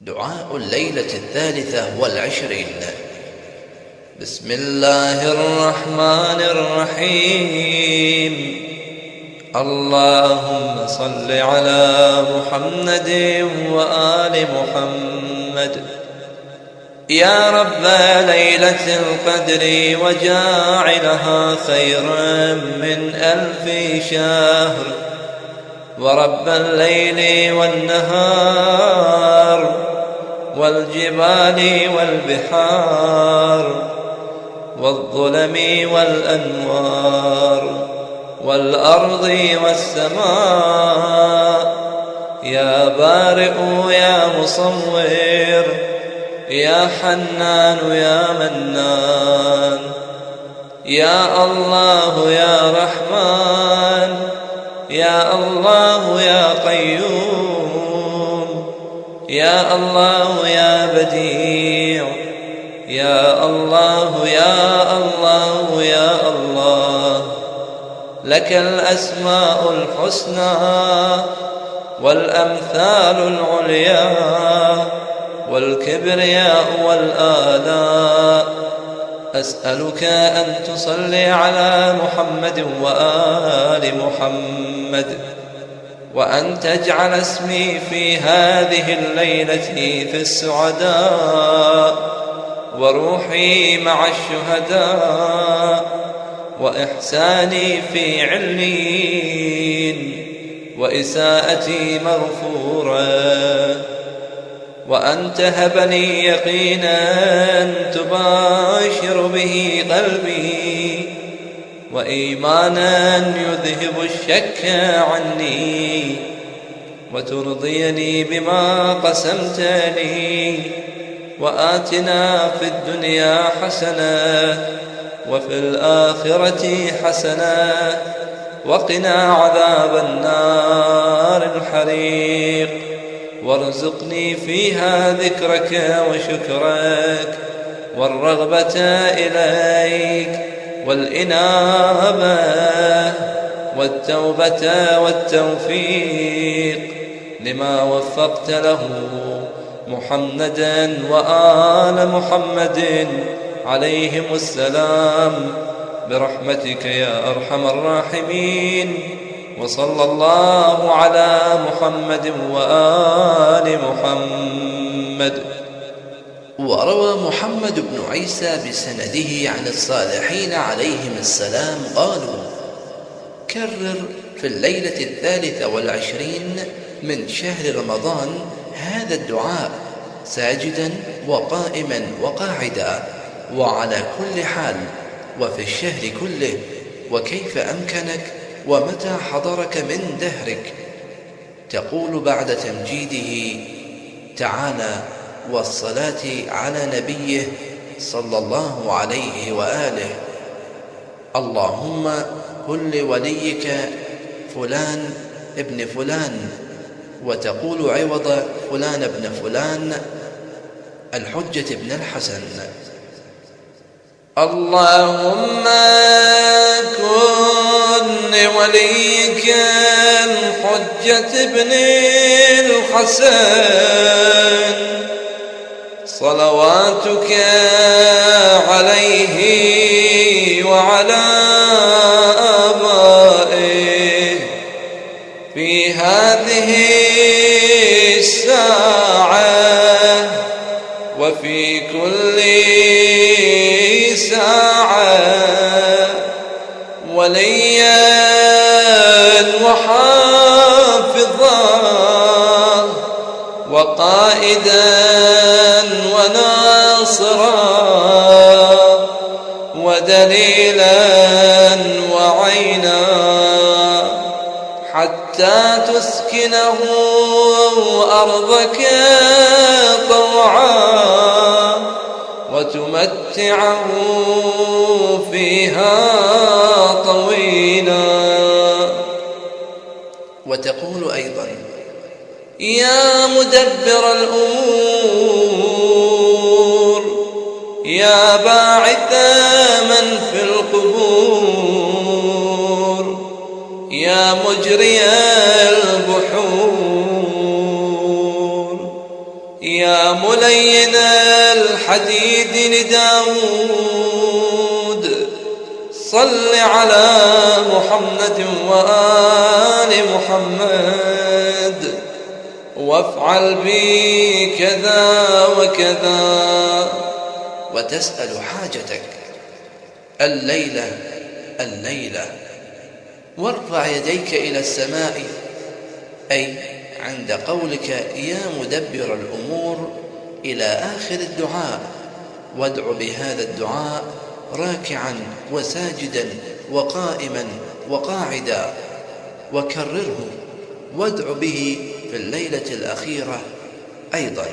دعاء الليلة 23. بسم الله الرحمن الرحيم. اللهم صل على محمد وآل محمد. يا رب ليلة القدر وجاعلها خيرا من 1000 شهر، ورب الليل والنهار والجبال والبحار والظلم والأنوار والأرض والسماء. يا بارئ يا مصور يا حنان يا منان، يا الله يا رحمن، يا الله يا قيوم، يا الله يا بديع، يا الله يا الله يا الله. لك الأسماء الحسنى والأمثال العليا والكبرياء والآلاء. أسألك أن تصلي على محمد وآل محمد، وأن تجعل اسمي في هذه الليلة في السعداء، وروحي مع الشهداء، وإحساني في عليين، وإساءتي مغفورة، وأن تهب لي يقينا تباشر به قلبي، وإيمانا يذهب الشك عني، وترضيني بما قسمت لي. وآتنا في الدنيا حسنة وفي الآخرة حسنة وقنا عذاب النار الحريق. وارزقني فيها ذكرك وشكرك والرغبة إليك والإنابة والتوبة والتوفيق لما وفقت له محمدا وآل محمد عليهم السلام، برحمتك يا أرحم الراحمين. وصلى الله على محمد وآل محمد. وروى محمد بن عيسى بسنده عن الصالحين عليهم السلام قالوا: كرر في الليلة 23 من شهر رمضان هذا الدعاء ساجدا وقائما وقاعدا، وعلى كل حال، وفي الشهر كله، وكيف أمكنك ومتى حضرك من دهرك. تقول بعد تمجيده تعالى والصلاة على نبيه صلى الله عليه وآله: اللهم كن لوليك فلان ابن فلان، وتقول عوض فلان ابن فلان الحجة ابن الحسن: اللهم كن لوليك الحجة ابن الحسن صلواتك عليه وعلى آبائه في هذه الساعة وفي كل ساعة، وليا وحافظا وقائدا وناصرا ودليلا وعينا، حتى تسكنه أرضك طوعا وتمتعه فيها طويلا. وتقول أيضا: يا مدبر الأمور، يا باعث من في القبور، يا مجري البحور، يا ملين الحديد لداود صل على محمد وآل محمد وافعل بي كذا وكذا، وتسأل حاجتك الليلة وارفع يديك إلى السماء، أي عند قولك يا مدبر الأمور إلى آخر الدعاء، وادع بهذا الدعاء راكعا وساجدا وقائما وقاعدا، وكرره وادع به في الليلة الأخيرة أيضا.